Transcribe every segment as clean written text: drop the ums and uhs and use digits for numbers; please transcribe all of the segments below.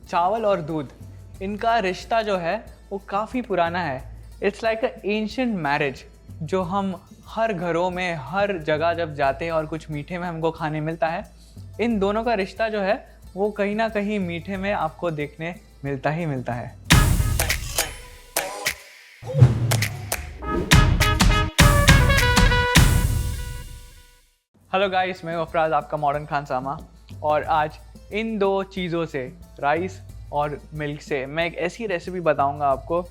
चावल और दूध, इनका रिश्ता जो है वो काफ़ी पुराना है। It's like a ancient marriage जो हम हर घरों में, हर जगह जब जाते हैं और कुछ मीठे में हमको खाने मिलता है, इन दोनों का रिश्ता जो है वो कहीं ना कहीं मीठे में आपको देखने मिलता ही मिलता है। हेलो गाइस, मैं अफराज, आपका मॉडर्न खान सामा, और आज इन दो चीज़ों से, राइस और मिल्क से, मैं एक ऐसी रेसिपी बताऊंगा आपको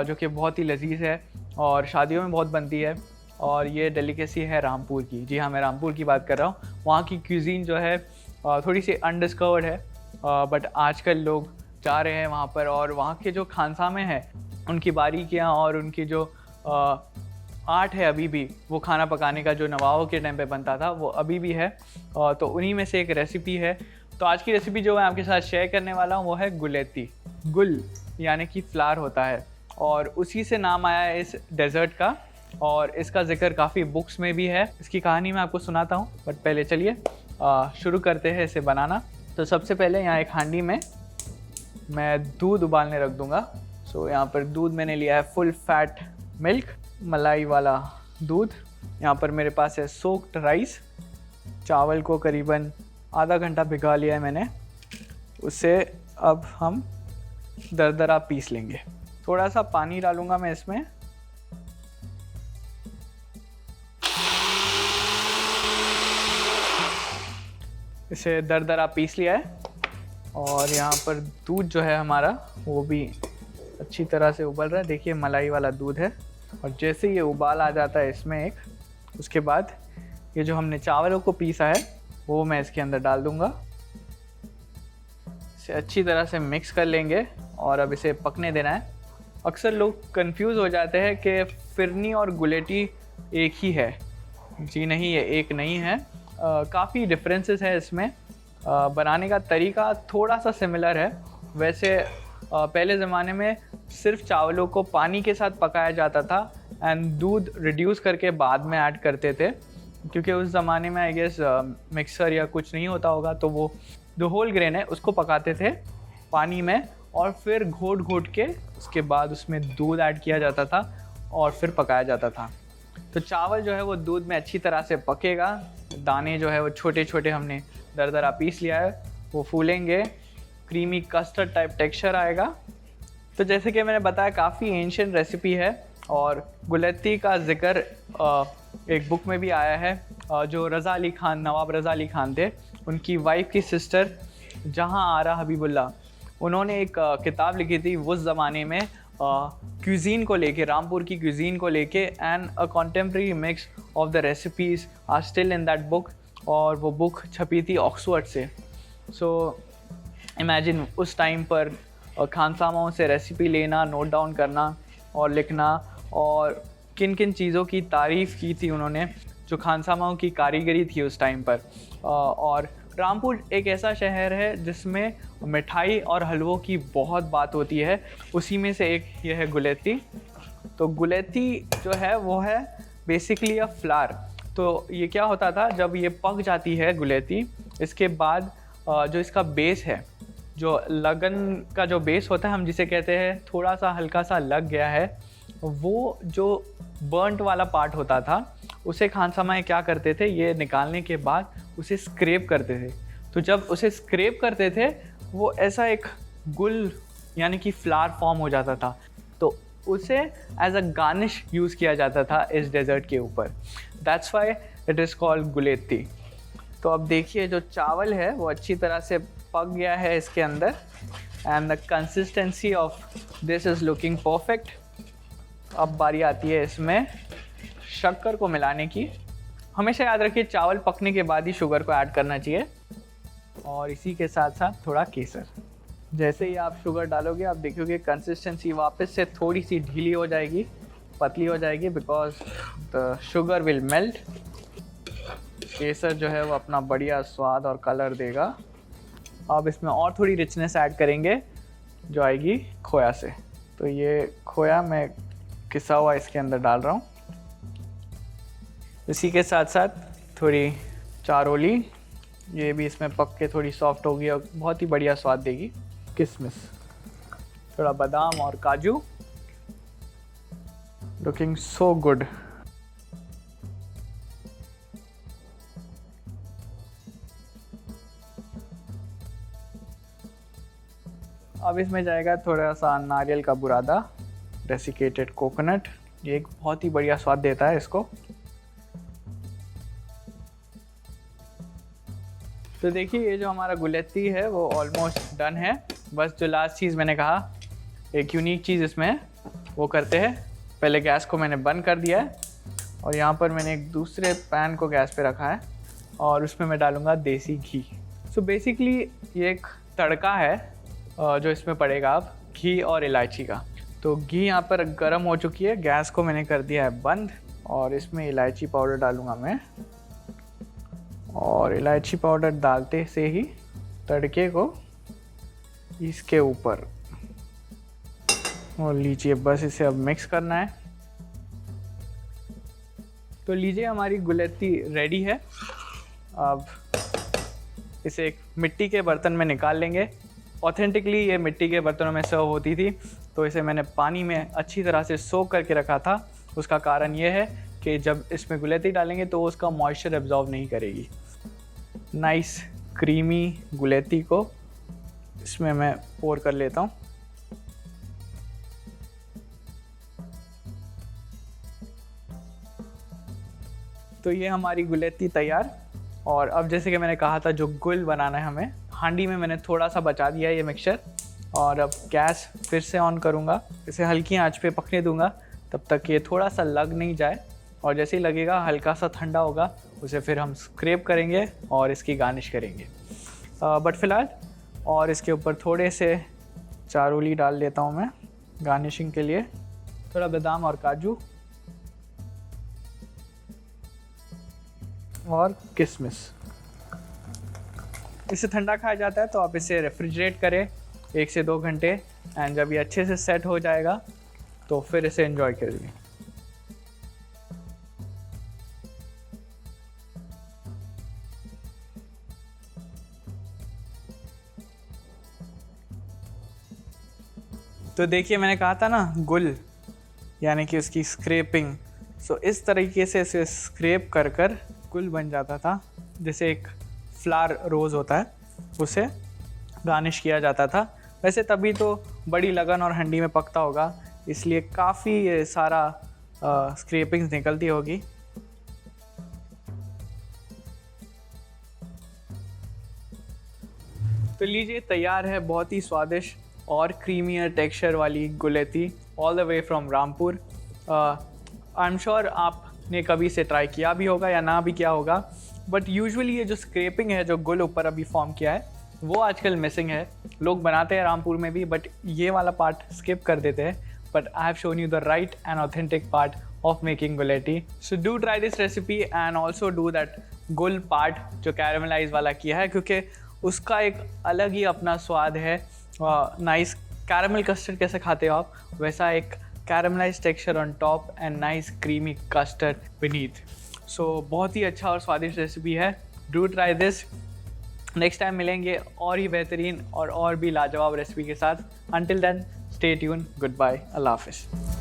जो कि बहुत ही लजीज है और शादियों में बहुत बनती है। और ये डेलिकेसी है रामपुर की। जी हाँ, मैं रामपुर की बात कर रहा हूँ। वहाँ की क्यूजीन जो है थोड़ी सी अनडिस्कवर्ड है, बट आजकल लोग जा रहे हैं वहाँ पर, और वहाँ के जो खानसामे हैं उनकी बारीकियाँ और उनकी जो आर्ट है अभी भी, वो खाना पकाने का जो नवाबों के टाइम पे बनता था वो अभी भी है। तो उन्हीं में से एक रेसिपी है। तो आज की रेसिपी जो मैं आपके साथ शेयर करने वाला हूँ वो है गुलेती। गुल यानी कि फ्लावर होता है, और उसी से नाम आया है इस डेजर्ट का, और इसका जिक्र काफ़ी बुक्स में भी है। इसकी कहानी मैं आपको सुनाता हूँ, बट पहले चलिए शुरू करते हैं इसे बनाना। तो सबसे पहले यहाँ एक हांडी में मैं दूध उबालने रख दूँगा। सो यहाँ पर दूध मैंने लिया है फुल फैट मिल्क, मलाई वाला दूध। यहाँ पर मेरे पास है सोक्ड राइस, चावल को करीबन आधा घंटा भिगा लिया है मैंने। उसे अब हम दरदरा पीस लेंगे। थोड़ा सा पानी डालूंगा मैं इसमें। इसे दरदरा पीस लिया है, और यहाँ पर दूध जो है हमारा वो भी अच्छी तरह से उबल रहा है। देखिए, मलाई वाला दूध है, और जैसे ये उबाल आ जाता है इसमें एक, उसके बाद ये जो हमने चावलों को पीसा है वो मैं इसके अंदर डाल दूंगा। इसे अच्छी तरह से मिक्स कर लेंगे और अब इसे पकने देना है। अक्सर लोग कंफ्यूज हो जाते हैं कि फिरनी और गुलेटी एक ही है। जी नहीं, ये एक नहीं है। काफ़ी डिफरेंसेस है इसमें। बनाने का तरीका थोड़ा सा सिमिलर है। वैसे पहले ज़माने में सिर्फ चावलों को पानी के साथ पकाया जाता था एंड दूध रिड्यूस करके बाद में ऐड करते थे, क्योंकि उस ज़माने में आई गेस मिक्सर या कुछ नहीं होता होगा, तो वो जो होल ग्रेन है उसको पकाते थे पानी में, और फिर घोट घोट के उसके बाद उसमें दूध ऐड किया जाता था और फिर पकाया जाता था। तो चावल जो है वो दूध में अच्छी तरह से पकेगा। दाने जो है वो छोटे छोटे हमने दरदरा पीस लिया है, वो फूलेंगे, क्रीमी कस्टर्ड टाइप टेक्सचर आएगा। तो जैसे कि मैंने बताया, काफ़ी एंशिएंट रेसिपी है, और गुलेती का जिक्र एक बुक में भी आया है। जो रज़ा अली खान, नवाब रज़ा अली खान थे, उनकी वाइफ की सिस्टर जहां आरा हबीबुल्ला, उन्होंने एक किताब लिखी थी उस ज़माने में क्यूजीन को लेके, रामपुर की क्यूजीन को लेके, and a contemporary mix of the recipes are still in that book. और वो बुक छपी थी ऑक्सफोर्ड से। सो इमेजिन उस टाइम पर खानसामाओं से रेसिपी लेना, नोट डाउन करना और लिखना, और किन किन चीज़ों की तारीफ़ की थी उन्होंने, जो खानसामाओं की कारीगरी थी उस टाइम पर। और रामपुर एक ऐसा शहर है जिसमें मिठाई और हलवों की बहुत बात होती है। उसी में से एक ये है गुलेती। तो गुलेती जो है वो है बेसिकली अ फ्लावर। तो ये क्या होता था, जब ये पक जाती है गुलेती, इसके बाद जो इसका बेस है, जो लगन का जो बेस होता है, हम जिसे कहते हैं थोड़ा सा हल्का सा लग गया है, वो जो बर्नट वाला पार्ट होता था, उसे खानसामाएँ क्या करते थे, ये निकालने के बाद उसे स्क्रैप करते थे। तो जब उसे स्क्रैप करते थे, वो ऐसा एक गुल यानी कि फ्लावर फॉर्म हो जाता था। तो उसे एज अ गार्निश यूज़ किया जाता था इस डेजर्ट के ऊपर। That's why it is called गुलेती। तो अब देखिए, जो चावल है वो अच्छी तरह से पक गया है इसके अंदर, and the consistency of this is looking perfect. अब बारी आती है इसमें शक्कर को मिलाने की। हमेशा याद रखिए, चावल पकने के बाद ही शुगर को ऐड करना चाहिए, और इसी के साथ साथ थोड़ा केसर। जैसे ही आप शुगर डालोगे, आप देखोगे कंसिस्टेंसी वापस से थोड़ी सी ढीली हो जाएगी, पतली हो जाएगी, because the sugar will melt. केसर जो है वो अपना बढ़िया स्वाद और कलर देगा। अब इसमें और थोड़ी रिचनेस ऐड करेंगे जो आएगी खोया से। तो ये खोया मैं किसा हुआ इसके अंदर डाल रहा हूँ। इसी के साथ साथ थोड़ी चारोली, ये भी इसमें पक के थोड़ी सॉफ्ट होगी और बहुत ही बढ़िया स्वाद देगी। किशमिश, थोड़ा बादाम और काजू। Looking so good. अब इसमें जाएगा थोड़ा सा नारियल का बुरादा, डेसिकेटेड कोकोनट। ये एक बहुत ही बढ़िया स्वाद देता है इसको। तो देखिए ये जो हमारा गुलेती है वो ऑलमोस्ट डन है। बस जो लास्ट चीज़ मैंने कहा, एक यूनिक चीज़ इसमें है, वो करते हैं। पहले गैस को मैंने बंद कर दिया है और यहाँ पर मैंने एक दूसरे पैन को गैस पे रखा है और उसमें मैं डालूँगा देसी घी। सो बेसिकली ये एक तड़का है जो इसमें पड़ेगा अब घी और इलायची का। तो घी यहाँ पर गर्म हो चुकी है, गैस को मैंने कर दिया है बंद और इसमें इलायची पाउडर डालूँगा मैं। और इलायची पाउडर डालते से ही तड़के को इसके ऊपर और लीजिए, बस इसे अब मिक्स करना है। तो लीजिए हमारी गुलेती रेडी है। अब इसे एक मिट्टी के बर्तन में निकाल लेंगे। ऑथेंटिकली ये मिट्टी के बर्तनों में सर्व होती थी, तो इसे मैंने पानी में अच्छी तरह से सोक करके रखा था। उसका कारण ये है कि जब इसमें गुलेती डालेंगे तो उसका मॉइस्चर एब्जॉर्ब नहीं करेगी। नाइस क्रीमी गुलेती को इसमें मैं पोर कर लेता हूँ। तो ये हमारी गुलेती तैयार। और अब जैसे कि मैंने कहा था, जो गुल बनाना है हमें, हांडी में मैंने थोड़ा सा बचा दिया है ये मिक्सचर। और अब गैस फिर से ऑन करूँगा, इसे हल्की आंच पे पकने दूंगा तब तक ये थोड़ा सा लग नहीं जाए। और जैसे ही लगेगा हल्का सा ठंडा होगा, उसे फिर हम स्क्रैप करेंगे और इसकी गार्निश करेंगे। बट फिलहाल और इसके ऊपर थोड़े से चारोली डाल देता हूँ मैं गार्निशिंग के लिए, थोड़ा बादाम और काजू और किशमिश। इसे ठंडा खाया जाता है, तो आप इसे रेफ्रिजरेट करें 1 से 2 घंटे एंड जब ये अच्छे से सेट हो जाएगा तो फिर इसे एंजॉय करिए। तो देखिए मैंने कहा था ना, गुल यानी कि उसकी स्क्रैपिंग। सो इस तरीके से इसे स्क्रैप कर कर गुल बन जाता था। जैसे एक फ्लावर रोज़ होता है, उसे गार्निश किया जाता था। वैसे तभी तो बड़ी लगन और हंडी में पकता होगा, इसलिए काफ़ी सारा स्क्रैपिंग्स निकलती होगी। तो लीजिए तैयार है बहुत ही स्वादिष्ट और क्रीमियर टेक्सचर वाली guleti, all the way from Rampur. I am sure आपने कभी से ट्राई किया भी होगा या ना भी किया होगा, बट यूजुअली ये जो स्क्रैपिंग है, जो गुल ऊपर अभी फॉर्म किया है, वो आजकल मिसिंग है। लोग बनाते हैं रामपुर में भी, बट ये वाला पार्ट स्किप कर देते हैं। But I have shown you the right and authentic part of making guleti. So do try this recipe and also do that गुल पार्ट जो कैरेमलाइज वाला किया है, क्योंकि उसका एक अलग ही अपना स्वाद है। नाइस कैरेमल कस्टर्ड कैसे खाते हो आप, वैसा एक caramelise texture on top and nice creamy custard beneath. So बहुत ही अच्छा और स्वादिष्ट रेसिपी है। Do try this. Next time मिलेंगे और ही बेहतरीन और भी लाजवाब रेसिपी के साथ। Until then stay tune, good bye, अल्लाह हाफिज़।